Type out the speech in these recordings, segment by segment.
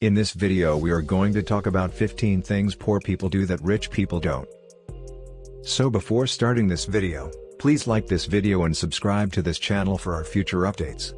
In this video we are going to talk about 15 things poor people do that rich people don't. So before starting this video, please like this video and subscribe to this channel for our future updates.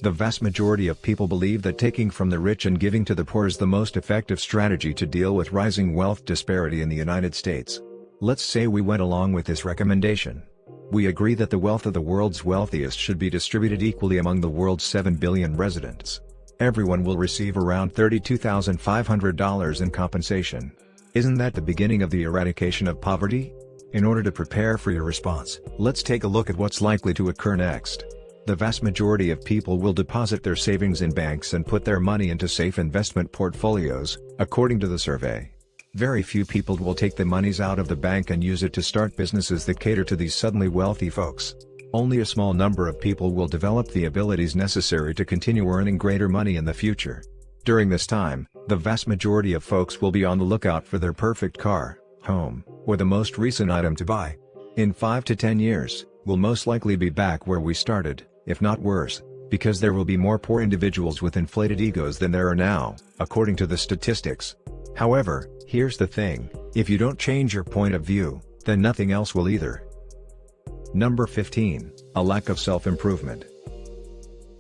The vast majority of people believe that taking from the rich and giving to the poor is the most effective strategy to deal with rising wealth disparity in the United States. Let's say we went along with this recommendation. We agree that the wealth of the world's wealthiest should be distributed equally among the world's 7 billion residents. Everyone will receive around $32,500 in compensation. Isn't that the beginning of the eradication of poverty? In order to prepare for your response, let's take a look at what's likely to occur next. The vast majority of people will deposit their savings in banks and put their money into safe investment portfolios, according to the survey. Very few people will take the monies out of the bank and use it to start businesses that cater to these suddenly wealthy folks. Only a small number of people will develop the abilities necessary to continue earning greater money in the future. During this time, the vast majority of folks will be on the lookout for their perfect car, home, or the most recent item to buy. In 5 to 10 years, we'll most likely be back where we started, if not worse, because there will be more poor individuals with inflated egos than there are now, according to the statistics. However, here's the thing, if you don't change your point of view, then nothing else will either. Number 15, a lack of self-improvement.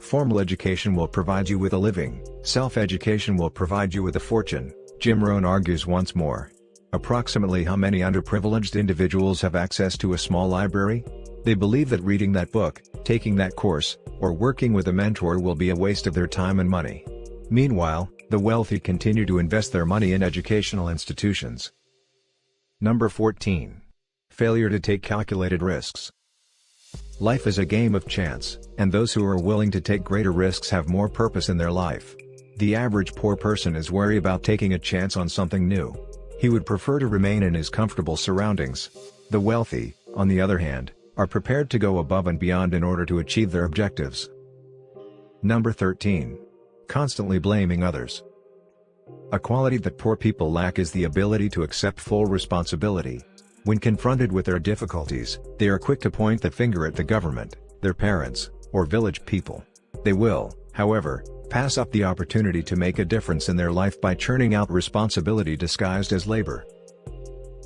Formal education will provide you with a living, self-education will provide you with a fortune, Jim Rohn argues once more. Approximately how many underprivileged individuals have access to a small library? They believe that reading that book, taking that course, or working with a mentor will be a waste of their time and money. Meanwhile, the wealthy continue to invest their money in educational institutions. Number 14. Failure to take calculated risks. Life is a game of chance, and those who are willing to take greater risks have more purpose in their life. The average poor person is wary about taking a chance on something new. He would prefer to remain in his comfortable surroundings. The wealthy, on the other hand, are prepared to go above and beyond in order to achieve their objectives. Number 13. Constantly blaming others. A quality that poor people lack is the ability to accept full responsibility. When confronted with their difficulties, they are quick to point the finger at the government, their parents, or village people. They will, however, pass up the opportunity to make a difference in their life by churning out responsibility disguised as labor.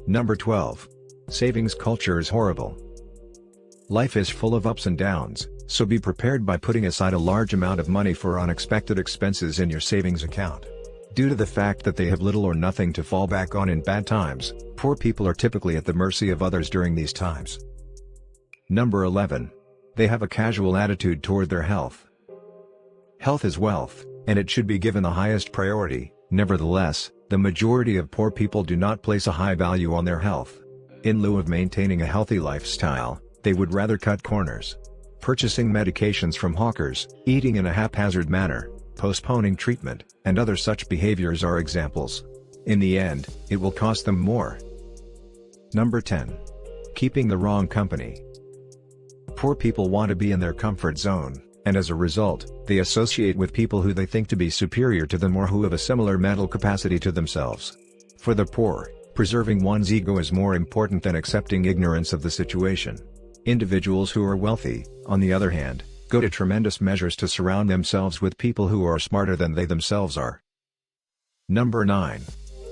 Number 12. Savings culture is horrible. Life is full of ups and downs, so be prepared by putting aside a large amount of money for unexpected expenses in your savings account. Due to the fact that they have little or nothing to fall back on in bad times, poor people are typically at the mercy of others during these times. Number 11. They have a casual attitude toward their health. Health is wealth, and it should be given the highest priority. Nevertheless, the majority of poor people do not place a high value on their health. In lieu of maintaining a healthy lifestyle, they would rather cut corners. Purchasing medications from hawkers, eating in a haphazard manner, postponing treatment, and other such behaviors are examples. In the end, it will cost them more. Number 10. Keeping the wrong company. Poor people want to be in their comfort zone, and as a result, they associate with people who they think to be superior to them or who have a similar mental capacity to themselves. For the poor, preserving one's ego is more important than accepting ignorance of the situation. Individuals who are wealthy, on the other hand, go to tremendous measures to surround themselves with people who are smarter than they themselves are. Number 9.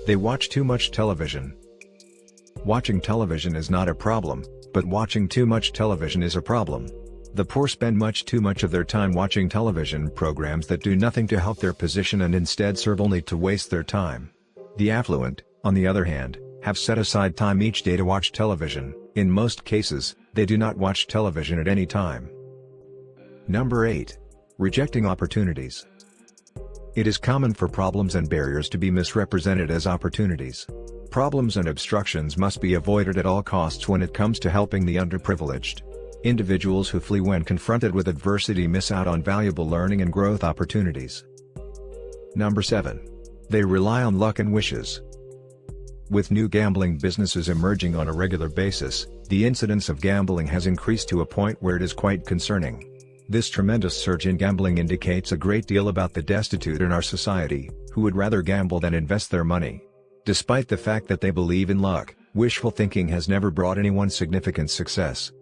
They watch too much television. Watching television is not a problem, but watching too much television is a problem. The poor spend too much of their time watching television programs that do nothing to help their position and instead serve only to waste their time. The affluent, on the other hand, have set aside time each day to watch television. In most cases, they do not watch television at any time. Number 8. Rejecting opportunities. It is common for problems and barriers to be misrepresented as opportunities. Problems and obstructions must be avoided at all costs when it comes to helping the underprivileged. Individuals who flee when confronted with adversity miss out on valuable learning and growth opportunities. Number 7. They rely on luck and wishes. With new gambling businesses emerging on a regular basis, the incidence of gambling has increased to a point where it is quite concerning. This tremendous surge in gambling indicates a great deal about the destitute in our society, who would rather gamble than invest their money. Despite the fact that they believe in luck, wishful thinking has never brought anyone significant success.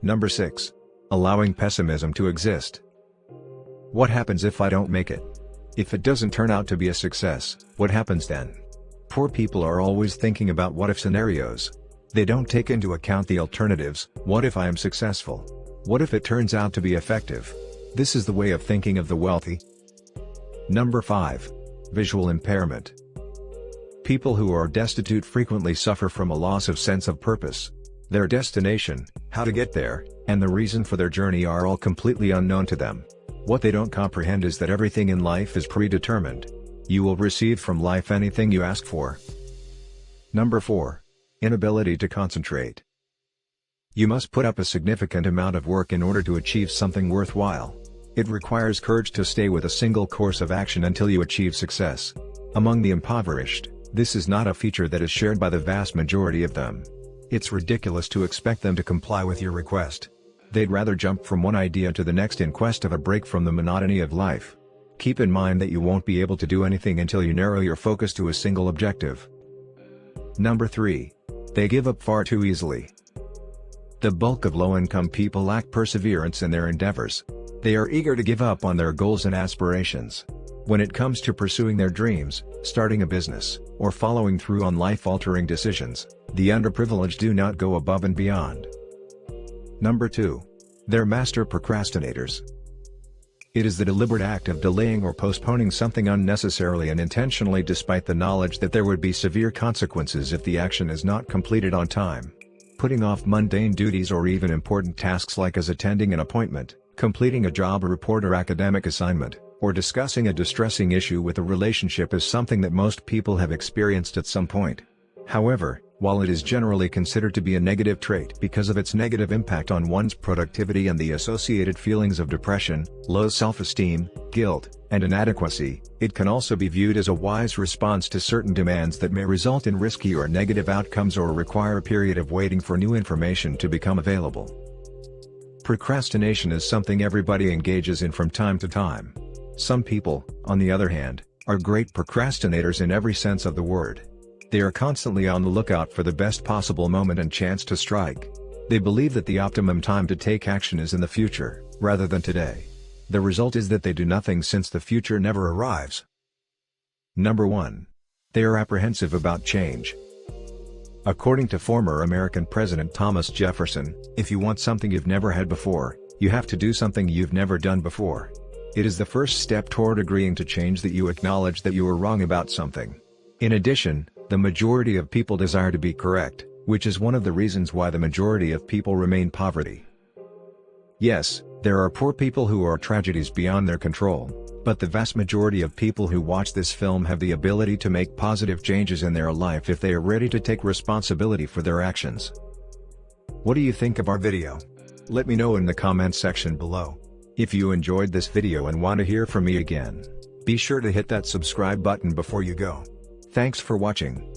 Number 6. Allowing pessimism to exist. What happens if I don't make it? If it doesn't turn out to be a success, what happens then? Poor people are always thinking about what-if scenarios. They don't take into account the alternatives. What if I am successful? What if it turns out to be effective? This is the way of thinking of the wealthy. Number 5. Visual impairment. People who are destitute frequently suffer from a loss of sense of purpose. Their destination, how to get there, and the reason for their journey are all completely unknown to them. What they don't comprehend is that everything in life is predetermined. You will receive from life anything you ask for. Number 4. Inability to concentrate. You must put up a significant amount of work in order to achieve something worthwhile. It requires courage to stay with a single course of action until you achieve success. Among the impoverished, this is not a feature that is shared by the vast majority of them. It's ridiculous to expect them to comply with your request. They'd rather jump from one idea to the next in quest of a break from the monotony of life. Keep in mind that you won't be able to do anything until you narrow your focus to a single objective. Number 3. They give up far too easily. The bulk of low-income people lack perseverance in their endeavors. They are eager to give up on their goals and aspirations. When it comes to pursuing their dreams, starting a business, or following through on life-altering decisions, the underprivileged do not go above and beyond. Number 2. They're master procrastinators. It is the deliberate act of delaying or postponing something unnecessarily and intentionally despite the knowledge that there would be severe consequences if the action is not completed on time. Putting off mundane duties or even important tasks like as attending an appointment, completing a job report or academic assignment, or discussing a distressing issue with a relationship is something that most people have experienced at some point. However, while it is generally considered to be a negative trait because of its negative impact on one's productivity and the associated feelings of depression, low self-esteem, guilt, and inadequacy, it can also be viewed as a wise response to certain demands that may result in risky or negative outcomes or require a period of waiting for new information to become available. Procrastination is something everybody engages in from time to time. Some people, on the other hand, are great procrastinators in every sense of the word. They are constantly on the lookout for the best possible moment and chance to strike. They believe that the optimum time to take action is in the future, rather than today. The result is that they do nothing since the future never arrives. Number 1. They are apprehensive about change. According to former American President Thomas Jefferson, if you want something you've never had before, you have to do something you've never done before. It is the first step toward agreeing to change that you acknowledge that you were wrong about something. In addition, the majority of people desire to be correct, which is one of the reasons why the majority of people remain poverty. Yes, there are poor people who are tragedies beyond their control, but the vast majority of people who watch this film have the ability to make positive changes in their life if they are ready to take responsibility for their actions. What do you think of our video? Let me know in the comments section below. If you enjoyed this video and want to hear from me again, be sure to hit that subscribe button before you go. Thanks for watching.